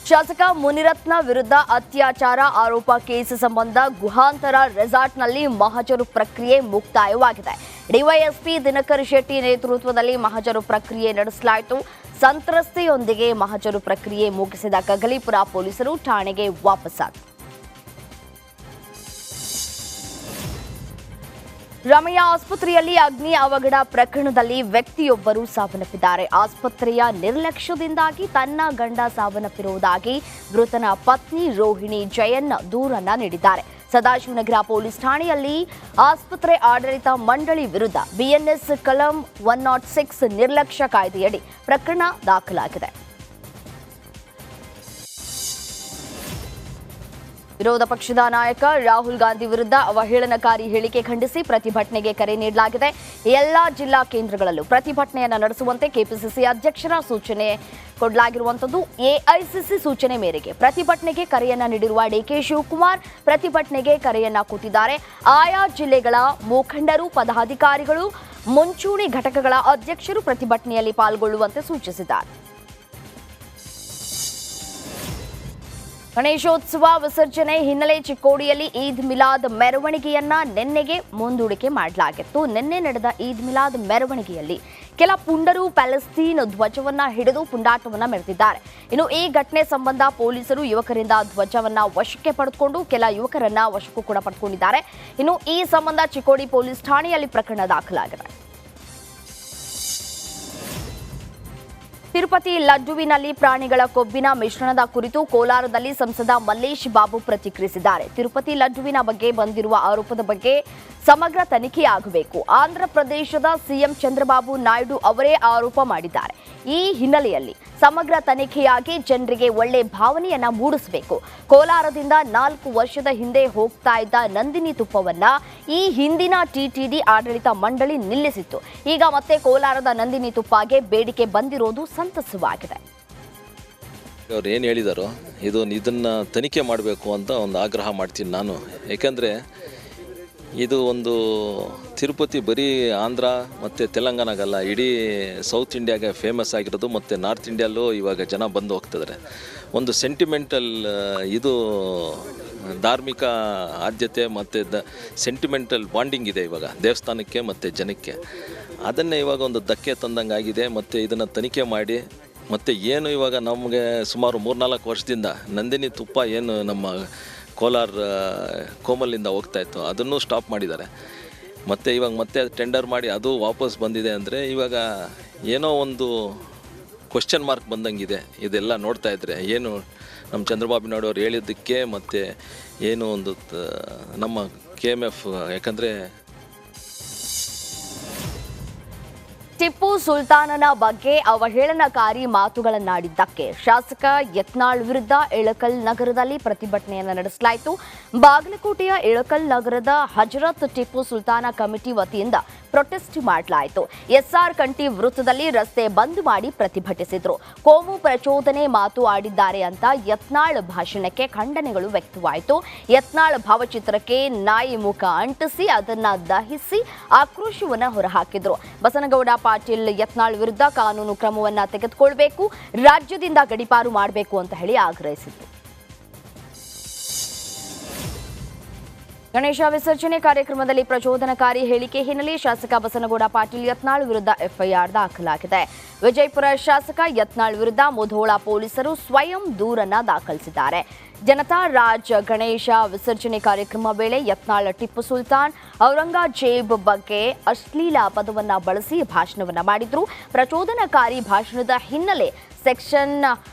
ಶಾಸಕ ಮುನಿರತ್ನ ವಿರುದ್ಧ ಅತ್ಯಾಚಾರ ಆರೋಪ ಕೇಸ್ ಸಂಬಂಧ ಗುಹಾಂತರ ರೆಸಾರ್ಟ್ನಲ್ಲಿ ಮಹಜರು ಪ್ರಕ್ರಿಯೆ ಮುಕ್ತಾಯವಾಗಿದೆ. ಡಿವೈಎಸ್ಪಿ ದಿನಕರ್ ಶೆಟ್ಟಿ ನೇತೃತ್ವದಲ್ಲಿ ಮಹಜರು ಪ್ರಕ್ರಿಯೆ ನಡೆಸಲಾಯಿತು. ಸಂತ್ರಸ್ತೆಯೊಂದಿಗೆ ಮಹಜರು ಪ್ರಕ್ರಿಯೆ ಮುಗಿಸಿದ ಕಗಲಿಪುರ ಪೊಲೀಸರು ಠಾಣೆಗೆ ವಾಪಸ್ಸಾದರು. ರಮಯ್ಯ ಆಸ್ಪತ್ರೆಯಲ್ಲಿ ಅಗ್ನಿ ಅವಘಡ ಪ್ರಕರಣದಲ್ಲಿ ವ್ಯಕ್ತಿಯೊಬ್ಬರು ಸಾವನ್ನಪ್ಪಿದ್ದಾರೆ. ಆಸ್ಪತ್ರೆಯ ನಿರ್ಲಕ್ಷ್ಯದಿಂದಾಗಿ ತನ್ನ ಗಂಡ ಸಾವನ್ನಪ್ಪಿರುವುದಾಗಿ ಮೃತನ ಪತ್ನಿ ರೋಹಿಣಿ ಜಯನ್ ದೂರನ್ನ ನೀಡಿದ್ದಾರೆ. ಸದಾಶಿವನಗರ ಪೊಲೀಸ್ ಠಾಣೆಯಲ್ಲಿ ಆಸ್ಪತ್ರೆ ಆಡಳಿತ ಮಂಡಳಿ ವಿರುದ್ಧ ಬಿಎನ್ಎಸ್ ಕಲಂ 106 ನಿರ್ಲಕ್ಷ್ಯ ಕಾಯ್ದೆಯಡಿ ಪ್ರಕರಣ ದಾಖಲಾಗಿದೆ. ವಿರೋಧ ಪಕ್ಷದ ನಾಯಕ ರಾಹುಲ್ ಗಾಂಧಿ ವಿರುದ್ಧ ಅವಹೇಳನಕಾರಿ ಹೇಳಿಕೆ ಖಂಡಿಸಿ ಪ್ರತಿಭಟನೆಗೆ ಕರೆ ನೀಡಲಾಗಿದೆ. ಎಲ್ಲಾ ಜಿಲ್ಲಾ ಕೇಂದ್ರಗಳಲ್ಲೂ ಪ್ರತಿಭಟನೆಯನ್ನು ನಡೆಸುವಂತೆ ಕೆಪಿಸಿಸಿ ಅಧ್ಯಕ್ಷರ ಸೂಚನೆ ಕೊಡಲಾಗಿರುವಂತದ್ದು. ಎಐಸಿಸಿ ಸೂಚನೆ ಮೇರೆಗೆ ಪ್ರತಿಭಟನೆಗೆ ಕರೆಯನ್ನ ನೀಡಿರುವ ಡಿಕೆ ಶಿವಕುಮಾರ್ ಪ್ರತಿಭಟನೆಗೆ ಕರೆಯನ್ನ ಕೊಟ್ಟಿದ್ದಾರೆ. ಆಯಾ ಜಿಲ್ಲೆಗಳ ಮುಖಂಡರು, ಪದಾಧಿಕಾರಿಗಳು, ಮುಂಚೂಣಿ ಘಟಕಗಳ ಅಧ್ಯಕ್ಷರು ಪ್ರತಿಭಟನೆಯಲ್ಲಿ ಪಾಲ್ಗೊಳ್ಳುವಂತೆ ಸೂಚಿಸಿದ್ದಾರೆ. ಗಣೇಶೋತ್ಸವ ವಿಸರ್ಜನೆ ಹಿನ್ನೆಲೆ ಚಿಕ್ಕೋಡಿಯಲ್ಲಿ ಈದ್ ಮಿಲಾದ್ ಮೆರವಣಿಗೆಯನ್ನ ನಿನ್ನೆಗೆ ಮುಂದೂಡಿಕೆ ಮಾಡಲಾಗಿತ್ತು. ನಿನ್ನೆ ನಡೆದ ಈದ್ ಮಿಲಾದ್ ಮೆರವಣಿಗೆಯಲ್ಲಿ ಕೆಲ ಪುಂಡರು ಪ್ಯಾಲೆಸ್ತೀನ್ ಧ್ವಜವನ್ನ ಹಿಡಿದು ಪುಂಡಾಟವನ್ನ ಮೆರೆದಿದ್ದಾರೆ. ಇನ್ನು ಈ ಘಟನೆ ಸಂಬಂಧ ಪೊಲೀಸರು ಯುವಕರಿಂದ ಧ್ವಜವನ್ನ ವಶಕ್ಕೆ ಪಡೆದುಕೊಂಡು ಕೆಲ ಯುವಕರನ್ನ ವಶಕ್ಕೂ ಕೂಡ ಪಡೆದುಕೊಂಡಿದ್ದಾರೆ. ಇನ್ನು ಈ ಸಂಬಂಧ ಚಿಕ್ಕೋಡಿ ಪೊಲೀಸ್ ಠಾಣೆಯಲ್ಲಿ ಪ್ರಕರಣ ದಾಖಲಾಗಿದೆ. ತಿರುಪತಿ ಲಡ್ಡುವಿನಲ್ಲಿ ಪ್ರಾಣಿಗಳ ಕೊಬ್ಬಿನ ಮಿಶ್ರಣದ ಕುರಿತು ಕೋಲಾರದಲ್ಲಿ ಸಂಸದ ಮಲ್ಲೇಶ್ ಬಾಬು ಪ್ರತಿಕ್ರಿಯಿಸಿದ್ದಾರೆ. ತಿರುಪತಿ ಲಡ್ಡುವಿನ ಬಗ್ಗೆ ಬಂದಿರುವ ಆರೋಪದ ಬಗ್ಗೆ ಸಮಗ್ರ ತನಿಖೆಯಾಗಬೇಕು. ಆಂಧ್ರಪ್ರದೇಶದ ಸಿಎಂ ಚಂದ್ರಬಾಬು ನಾಯ್ಡು ಅವರೇ ಆರೋಪ ಮಾಡಿದ್ದಾರೆ. ಈ ಹಿನ್ನೆಲೆಯಲ್ಲಿ ಸಮಗ್ರ ತನಿಖೆಯಾಗಿ ಜನರಿಗೆ ಒಳ್ಳೆ ಭಾವನೆಯನ್ನ ಮೂಡಿಸಬೇಕು. ಕೋಲಾರದಿಂದ 4 ವರ್ಷದ ಹಿಂದೆ ಹೋಗ್ತಾ ಇದ್ದ ನಂದಿನಿ ತುಪ್ಪವನ್ನ ಈ ಹಿಂದಿನ ಟಿಟಿಡಿ ಆಡಳಿತ ಮಂಡಳಿ ನಿಲ್ಲಿಸಿತ್ತು. ಈಗ ಮತ್ತೆ ಕೋಲಾರದ ನಂದಿನಿ ತುಪ್ಪಗೆ ಬೇಡಿಕೆ ಬಂದಿರೋದು ಸಂತಸವಾಗಿದೆ. ಅವ್ರು ಏನು ಹೇಳಿದಾರೋ ಇದನ್ನು ತನಿಖೆ ಮಾಡಬೇಕು ಅಂತ ಒಂದು ಆಗ್ರಹ ಮಾಡ್ತೀನಿ ನಾನು. ಯಾಕೆಂದರೆ ಇದು ಒಂದು ತಿರುಪತಿ ಬರೀ ಆಂಧ್ರ ಮತ್ತು ತೆಲಂಗಾಣಗಲ್ಲ, ಇಡೀ ಸೌತ್ ಇಂಡಿಯಾಗೆ ಫೇಮಸ್ ಆಗಿರೋದು. ಮತ್ತು ನಾರ್ತ್ ಇಂಡಿಯಲ್ಲೂ ಇವಾಗ ಜನ ಬಂದು ಹೋಗ್ತಿದ್ದಾರೆ. ಒಂದು ಸೆಂಟಿಮೆಂಟಲ್ ಇದು ಧಾರ್ಮಿಕ ಆದ್ಯತೆ ಮತ್ತು ಸೆಂಟಿಮೆಂಟಲ್ ಬಾಂಡಿಂಗ್ ಇದೆ ಇವಾಗ ದೇವಸ್ಥಾನಕ್ಕೆ ಮತ್ತು ಜನಕ್ಕೆ. ಅದನ್ನೇ ಇವಾಗ ಒಂದು ಧಕ್ಕೆ ತಂದಂಗೆ ಆಗಿದೆ. ಮತ್ತು ಇದನ್ನು ತನಿಖೆ ಮಾಡಿ ಮತ್ತು ಏನು ಇವಾಗ ನಮಗೆ ಸುಮಾರು 3-4 ವರ್ಷದಿಂದ ನಂದಿನಿ ತುಪ್ಪ ಏನು ನಮ್ಮ ಕೋಲಾರ ಕೋಮಲ್ಲಿಂದ ಹೋಗ್ತಾಯಿತ್ತು ಅದನ್ನು ಸ್ಟಾಪ್ ಮಾಡಿದ್ದಾರೆ. ಮತ್ತು ಇವಾಗ ಮತ್ತೆ ಟೆಂಡರ್ ಮಾಡಿ ಅದು ವಾಪಸ್ ಬಂದಿದೆ ಅಂದರೆ ಇವಾಗ ಏನೋ ಒಂದು ಕ್ವಶನ್ ಮಾರ್ಕ್ ಬಂದಂಗಿದೆ. ಇದೆಲ್ಲ ನೋಡ್ತಾ ಇದ್ದರೆ ಏನು ನಮ್ಮ ಚಂದ್ರಬಾಬು ನಾಯ್ಡು ಅವ್ರು ಹೇಳಿದ್ದಕ್ಕೆ ಮತ್ತು ಏನು ಒಂದು ನಮ್ಮ KMF, ಯಾಕಂದರೆ ಟಿಪ್ಪು ಸುಲ್ತಾನನ ಬಗ್ಗೆ ಅವಹೇಳನಕಾರಿ ಮಾತುಗಳನ್ನಾಡಿದ್ದಕ್ಕೆ ಶಾಸಕ ಯತ್ನಾಳ್ ವಿರುದ್ಧ ಇಳಕಲ್ ನಗರದಲ್ಲಿ ಪ್ರತಿಭಟನೆಯನ್ನು ನಡೆಸಲಾಯಿತು. ಬಾಗಲಕೋಟೆಯ ಇಳಕಲ್ ನಗರದ ಹಜರತ್ ಟಿಪ್ಪು ಸುಲ್ತಾನ ಕಮಿಟಿ ವತಿಯಿಂದ ಪ್ರೊಟೆಸ್ಟ್ ಮಾಡಲಾಯಿತು. ಎಸ್ಆರ್ ಕಂಠಿ ವೃತ್ತದಲ್ಲಿ ರಸ್ತೆ ಬಂದ್ ಮಾಡಿ ಪ್ರತಿಭಟಿಸಿದ್ರು. ಕೋಮು ಪ್ರಚೋದನೆ ಮಾತು ಆಡಿದ್ದಾರೆ ಅಂತ ಯತ್ನಾಳ್ ಭಾಷಣಕ್ಕೆ ಖಂಡನೆಗಳು ವ್ಯಕ್ತವಾಯಿತು. ಯತ್ನಾಳ್ ಭಾವಚಿತ್ರಕ್ಕೆ ನಾಯಿ ಮುಖ ಅಂಟಿಸಿ ಅದನ್ನ ದಹಿಸಿ ಆಕ್ರೋಶವನ್ನ ಹೊರಹಾಕಿದ್ರು. ಬಸನಗೌಡ ಪಾಟೀಲ್ ಯತ್ನಾಳ್ ವಿರುದ್ಧ ಕಾನೂನು ಕ್ರಮವನ್ನ ತೆಗೆದುಕೊಳ್ಳಬೇಕು, ರಾಜ್ಯದಿಂದ ಗಡೀಪಾರು ಮಾಡಬೇಕು ಅಂತ ಹೇಳಿ ಆಗ್ರಹಿಸಿದ್ರು. ಗಣೇಶ ವಿಸರ್ಜನೆ ಕಾರ್ಯಕ್ರಮದಲ್ಲಿ ಪ್ರಚೋದನಕಾರಿ ಹೇಳಿಕೆ ಹಿನ್ನೆಲೆ ಶಾಸಕ ಬಸನಗೌಡ ಪಾಟೀಲ್ ಯತ್ನಾಳ್ ವಿರುದ್ಧ ಎಫ್ಐಆರ್ ದಾಖಲಾಗಿದೆ. ವಿಜಯಪುರ ಶಾಸಕ ಯತ್ನಾಳ್ ವಿರುದ್ಧ ಮುಧೋಳ ಪೊಲೀಸರು ಸ್ವಯಂ ದೂರನ್ನ ದಾಖಲಿಸಿದ್ದಾರೆ. ಜನತಾ ರಾಜ್ ಗಣೇಶ ವಿಸರ್ಜನೆ ಕಾರ್ಯಕ್ರಮ ವೇಳೆ ಯತ್ನಾಳ್ ಟಿಪ್ಪು ಸುಲ್ತಾನ್, ಔರಂಗಜೇಬ್ ಬಗ್ಗೆ ಅಶ್ಲೀಲ ಪದವನ್ನ ಬಳಸಿ ಭಾಷಣವನ್ನ ಮಾಡಿದ್ರು. ಪ್ರಚೋದನಕಾರಿ ಭಾಷಣದ ಹಿನ್ನೆಲೆ ಸೆಕ್ಷನ್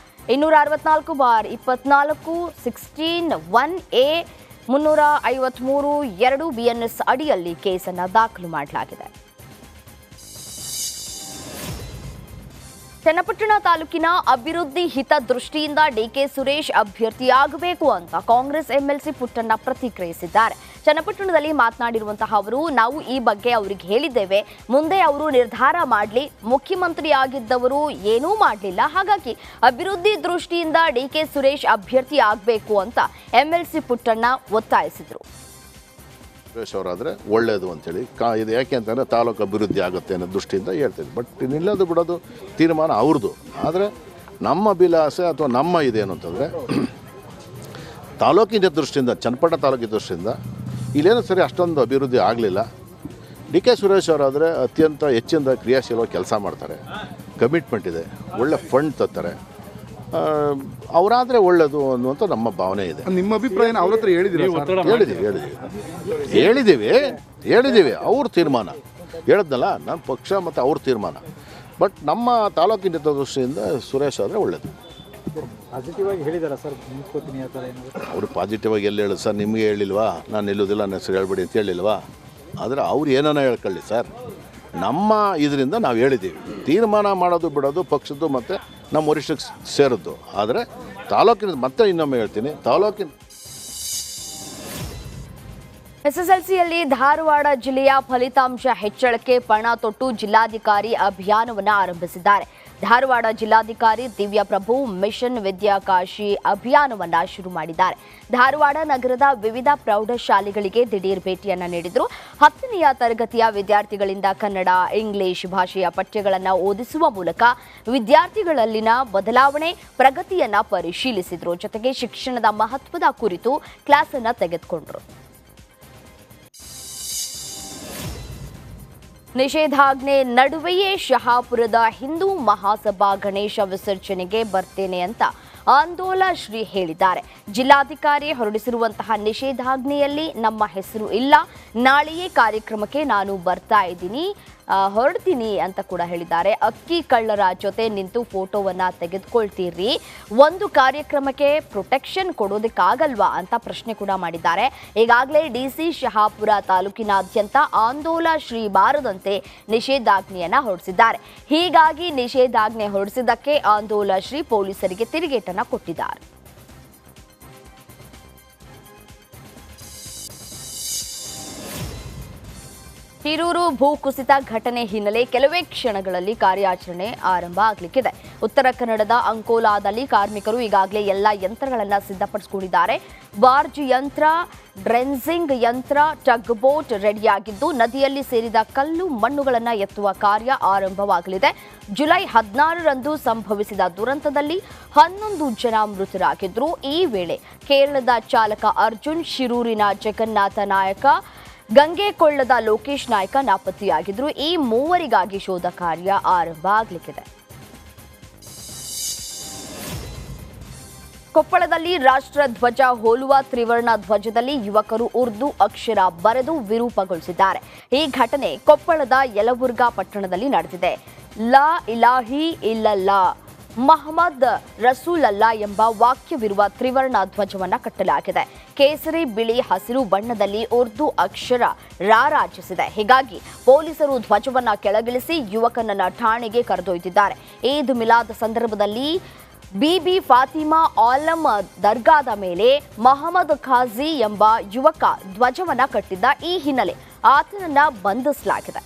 264/24 16(1)(a) 353(2) ಬಿಎನ್ಎಸ್ ಅಡಿಯಲ್ಲಿ ಕೇಸನ್ನು ದಾಖಲು ಮಾಡಲಾಗಿದೆ. ಚನ್ನಪಟ್ಟಣ ತಾಲೂಕಿನ ಅಭಿವೃದ್ಧಿ ಹಿತದೃಷ್ಟಿಯಿಂದ ಡಿಕೆ ಸುರೇಶ್ ಅಭ್ಯರ್ಥಿಯಾಗಬೇಕು ಅಂತ ಕಾಂಗ್ರೆಸ್ ಎಂಎಲ್ಸಿ ಪುಟ್ಟಣ್ಣ ಪ್ರತಿಕ್ರಿಯಿಸಿದ್ದಾರೆ. ಚನ್ನಪಟ್ಟಣದಲ್ಲಿ ಮಾತನಾಡಿರುವಂತಹ ಅವರು, ನಾವು ಈ ಬಗ್ಗೆ ಅವರಿಗೆ ಹೇಳಿದ್ದೇವೆ, ಮುಂದೆ ಅವರು ನಿರ್ಧಾರ ಮಾಡಲಿ, ಮುಖ್ಯಮಂತ್ರಿಯಾಗಿದ್ದವರು ಏನೂ ಮಾಡಲಿಲ್ಲ, ಹಾಗಾಗಿ ಅಭಿವೃದ್ಧಿ ದೃಷ್ಟಿಯಿಂದ ಡಿಕೆ ಸುರೇಶ್ ಅಭ್ಯರ್ಥಿ ಆಗಬೇಕು ಅಂತ ಎಂಎಲ್ಸಿ ಪುಟ್ಟಣ್ಣ ಒತ್ತಾಯಿಸಿದರು. ಸುರೇಶ್ ಅವರಾದರೆ ಒಳ್ಳೆಯದು ಅಂತೇಳಿ ಇದು ಯಾಕೆ ಅಂತಂದರೆ ತಾಲೂಕು ಅಭಿವೃದ್ಧಿ ಆಗುತ್ತೆ ಅನ್ನೋ ದೃಷ್ಟಿಯಿಂದ ಹೇಳ್ತೀವಿ. ಬಟ್ ನಿಲ್ಲೋದು ಬಿಡೋದು ತೀರ್ಮಾನ ಅವ್ರದ್ದು. ಆದರೆ ನಮ್ಮ ಅಭಿಲಾಷೆ ಅಥವಾ ನಮ್ಮ ಇದೇನು ಅಂತಂದರೆ ತಾಲೂಕಿನ ದೃಷ್ಟಿಯಿಂದ, ಚನ್ನಪಟ್ಟಣ ತಾಲೂಕಿನ ದೃಷ್ಟಿಯಿಂದ ಇಲ್ಲೇನೋ ಸರಿ ಅಷ್ಟೊಂದು ಅಭಿವೃದ್ಧಿ ಆಗಲಿಲ್ಲ. ಡಿ ಕೆ ಸುರೇಶ್ ಅವರಾದರೆ ಅತ್ಯಂತ ಹೆಚ್ಚಿನ ಕ್ರಿಯಾಶೀಲವಾಗಿ ಕೆಲಸ ಮಾಡ್ತಾರೆ, ಕಮಿಟ್ಮೆಂಟ್ ಇದೆ, ಒಳ್ಳೆ ಫಂಡ್ ತರ್ತಾರೆ, ಅವರಾದರೆ ಒಳ್ಳೆಯದು ಅನ್ನುವಂಥ ನಮ್ಮ ಭಾವನೆ ಇದೆ. ನಿಮ್ಮ ಅಭಿಪ್ರಾಯ ಅವ್ರ ಹತ್ರ ಹೇಳಿದ್ದೀವಿ ಅವ್ರ ತೀರ್ಮಾನ ಹೇಳಿದ್ನಲ್ಲ, ನನ್ನ ಪಕ್ಷ ಮತ್ತು ಅವ್ರ ತೀರ್ಮಾನ. ಬಟ್ ನಮ್ಮ ತಾಲೂಕಿನ ದೃಷ್ಟಿಯಿಂದ ಸುರೇಶ್ ಆದರೆ ಒಳ್ಳೆಯದು. ಪಾಸಿಟಿವ್ ಆಗಿ ಹೇಳಿದಾರ ಸರ್, ನಿಂತ್ಕೋತೀನಿ ಆ ಥರ ಏನಾದರೂ? ಅವರು ಪಾಸಿಟಿವ್ ಆಗಿ ಎಲ್ಲಿ ಹೇಳೋದು ಸರ್? ನಿಮಗೆ ಹೇಳಿಲ್ವಾ ನಾನು ನಿಲ್ಲೋದಿಲ್ಲ, ನನ್ನ ಹೆಸರು ಹೇಳ್ಬೇಡಿ ಅಂತ ಹೇಳಿಲ್ವಾ? ಆದರೆ ಅವ್ರು ಏನಾನ ಹೇಳ್ಕೊಳ್ಳಿ ಸರ್, ನಮ್ಮ ಇದರಿಂದ ನಾವು ಹೇಳಿದ್ದೀವಿ. ತೀರ್ಮಾನ ಮಾಡೋದು ಬಿಡೋದು ಪಕ್ಷದ್ದು ಮತ್ತು ನಮ್ಮ ವರಿಷ್ಠಕ್ಕೆ ಸೇರಿದ್ದು. ಆದರೆ ತಾಲೂಕಿನ, ಮತ್ತೆ ಇನ್ನೊಮ್ಮೆ ಹೇಳ್ತೀನಿ, ತಾಲೂಕಿನ ಎಸ್ಎಸ್ಎಲ್ಸಿಯಲ್ಲಿ ಧಾರವಾಡ ಜಿಲ್ಲೆಯ ಫಲಿತಾಂಶ ಹೆಚ್ಚಳಕ್ಕೆ ಪಣ ತೊಟ್ಟು ಜಿಲ್ಲಾಧಿಕಾರಿ ಅಭಿಯಾನವನ್ನು ಆರಂಭಿಸಿದ್ದಾರೆ. ಧಾರವಾಡ ಜಿಲ್ಲಾಧಿಕಾರಿ ದಿವ್ಯಾ ಪ್ರಭು ಮಿಷನ್ ವಿದ್ಯಾಕಾಶಿ ಅಭಿಯಾನವನ್ನ ಶುರು ಮಾಡಿದ್ದಾರೆ. ಧಾರವಾಡ ನಗರದ ವಿವಿಧ ಪ್ರೌಢಶಾಲೆಗಳಿಗೆ ದಿಢೀರ್ ಭೇಟಿಯನ್ನ ನೀಡಿದ್ರು. 10ನೇ ತರಗತಿಯ ವಿದ್ಯಾರ್ಥಿಗಳಿಂದ ಕನ್ನಡ, ಇಂಗ್ಲಿಷ್ ಭಾಷೆಯ ಪಠ್ಯಗಳನ್ನು ಓದಿಸುವ ಮೂಲಕ ವಿದ್ಯಾರ್ಥಿಗಳಲ್ಲಿನ ಬದಲಾವಣೆ, ಪ್ರಗತಿಯನ್ನ ಪರಿಶೀಲಿಸಿದ್ರು. ಜೊತೆಗೆ ಶಿಕ್ಷಣದ ಮಹತ್ವದ ಕುರಿತು ಕ್ಲಾಸ್ ಅನ್ನ ತೆಗೆದುಕೊಂಡ್ರು. ನಿಷೇಧಾಜ್ಞೆ ನಡುವೆಯೇ ಶಹಾಪುರದ ಹಿಂದೂ ಮಹಾಸಭಾ ಗಣೇಶ ವಿಸರ್ಜನೆಗೆ ಬರ್ತೇನೆ ಅಂತ ಆಂದೋಲ ಶ್ರೀ ಹೇಳಿದ್ದಾರೆ. ಜಿಲ್ಲಾಧಿಕಾರಿ ಹೊರಡಿಸಿರುವಂತಹ ನಿಷೇಧಾಜ್ಞೆಯಲ್ಲಿ ನಮ್ಮ ಹೆಸರು ಇಲ್ಲ, ನಾಳೆಯೇ ಕಾರ್ಯಕ್ರಮಕ್ಕೆ ನಾನು ಬರ್ತಾ ಇದ್ದೀನಿ, ಹೊರಡ್ತೀನಿ ಅಂತ ಕೂಡ ಹೇಳಿದ್ದಾರೆ. ಅಕ್ಕಿ ಕಳ್ಳರ ಜೊತೆ ನಿಂತು ಫೋಟೋವನ್ನ ತೆಗೆದುಕೊಳ್ತೀರಿ, ಒಂದು ಕಾರ್ಯಕ್ರಮಕ್ಕೆ ಪ್ರೊಟೆಕ್ಷನ್ ಕೊಡೋದಕ್ಕಾಗಲ್ವಾ ಅಂತ ಪ್ರಶ್ನೆ ಕೂಡ ಮಾಡಿದ್ದಾರೆ. ಈಗಾಗಲೇ ಡಿಸಿ ಶಹಾಪುರ ತಾಲೂಕಿನಾದ್ಯಂತ ಆಂದೋಲ ಶ್ರೀ ಬಾರದಂತೆ ನಿಷೇಧಾಜ್ಞೆಯನ್ನ ಹೊರಡಿಸಿದ್ದಾರೆ. ಹೀಗಾಗಿ ನಿಷೇಧಾಜ್ಞೆ ಹೊರಡಿಸಿದ್ದಕ್ಕೆ ಆಂದೋಲ ಶ್ರೀ ಪೊಲೀಸರಿಗೆ ತಿರುಗೇಟನ್ನ ಕೊಟ್ಟಿದ್ದಾರೆ. ಶಿರೂರು ಭೂಕುಸಿತ ಘಟನೆ ಹಿನ್ನೆಲೆ ಕೆಲವೇ ಕ್ಷಣಗಳಲ್ಲಿ ಕಾರ್ಯಾಚರಣೆ ಆರಂಭ ಆಗಲಿಕ್ಕಿದೆ. ಉತ್ತರ ಕನ್ನಡದ ಅಂಕೋಲಾದಲ್ಲಿ ಕಾರ್ಮಿಕರು ಈಗಾಗಲೇ ಎಲ್ಲ ಯಂತ್ರಗಳನ್ನು ಸಿದ್ಧಪಡಿಸಿಕೊಂಡಿದ್ದಾರೆ. ಬಾರ್ಜ್ ಯಂತ್ರ, ಡ್ರೆನ್ಸಿಂಗ್ ಯಂತ್ರ, ಟಗ್ ಬೋಟ್ ರೆಡಿಯಾಗಿದ್ದು ನದಿಯಲ್ಲಿ ಸೇರಿದ ಕಲ್ಲು ಮಣ್ಣುಗಳನ್ನು ಎತ್ತುವ ಕಾರ್ಯ ಆರಂಭವಾಗಲಿದೆ. ಜುಲೈ 16ರಂದು ಸಂಭವಿಸಿದ ದುರಂತದಲ್ಲಿ 11 ಜನ ಮೃತರಾಗಿದ್ರು. ಈ ವೇಳೆ ಕೇರಳದ ಚಾಲಕ ಅರ್ಜುನ್, ಶಿರೂರಿನ ಜಗನ್ನಾಥ ನಾಯಕ, ಗಂಗೆಕೊಳ್ಳದ ಲೋಕೇಶ್ ನಾಯ್ಕ ನಾಪತ್ತೆಯಾಗಿದ್ರು. ಈ ಮೂವರಿಗಾಗಿ ಶೋಧ ಕಾರ್ಯ ಆರಂಭ ಆಗಲಿಕ್ಕಿದೆ. ಕೊಪ್ಪಳದಲ್ಲಿ ರಾಷ್ಟ್ರ ಧ್ವಜ ಹೋಲುವ ತ್ರಿವರ್ಣ ಧ್ವಜದಲ್ಲಿ ಯುವಕರು ಉರ್ದು ಅಕ್ಷರ ಬರೆದು ವಿರೂಪಗೊಳಿಸಿದ್ದಾರೆ. ಈ ಘಟನೆ ಕೊಪ್ಪಳದ ಯಲಬುರ್ಗಾ ಪಟ್ಟಣದಲ್ಲಿ ನಡೆದಿದೆ. ಲಾ ಇಲಾಹಿ ಇಲ್ಲಲ್ಲಾ ಮಹಮ್ಮದ್ ರಸೂಲಲ್ಲಾ ಎಂಬ ವಾಕ್ಯವಿರುವ ತ್ರಿವರ್ಣ ಧ್ವಜವನ್ನ ಕಟ್ಟಲಾಗಿದೆ. ಕೇಸರಿ, ಬಿಳಿ, ಹಸಿರು ಬಣ್ಣದಲ್ಲಿ ಉರ್ದು ಅಕ್ಷರ ರಾರಾಜಿಸಿದೆ. ಹೀಗಾಗಿ ಪೊಲೀಸರು ಧ್ವಜವನ್ನ ಕೆಳಗಿಳಿಸಿ ಯುವಕನನ್ನ ಠಾಣೆಗೆ ಕರೆದೊಯ್ದಿದ್ದಾರೆ. ಈದ್ ಮಿಲಾದ್ ಸಂದರ್ಭದಲ್ಲಿ ಬಿಬಿ ಫಾತಿಮಾ ಆಲಂ ದರ್ಗಾದ ಮೇಲೆ ಮಹಮ್ಮದ್ ಖಾಜಿ ಎಂಬ ಯುವಕ ಧ್ವಜವನ್ನ ಕಟ್ಟಿದ್ದ. ಈ ಹಿನ್ನೆಲೆ ಆತನನ್ನ ಬಂಧಿಸಲಾಗಿದೆ.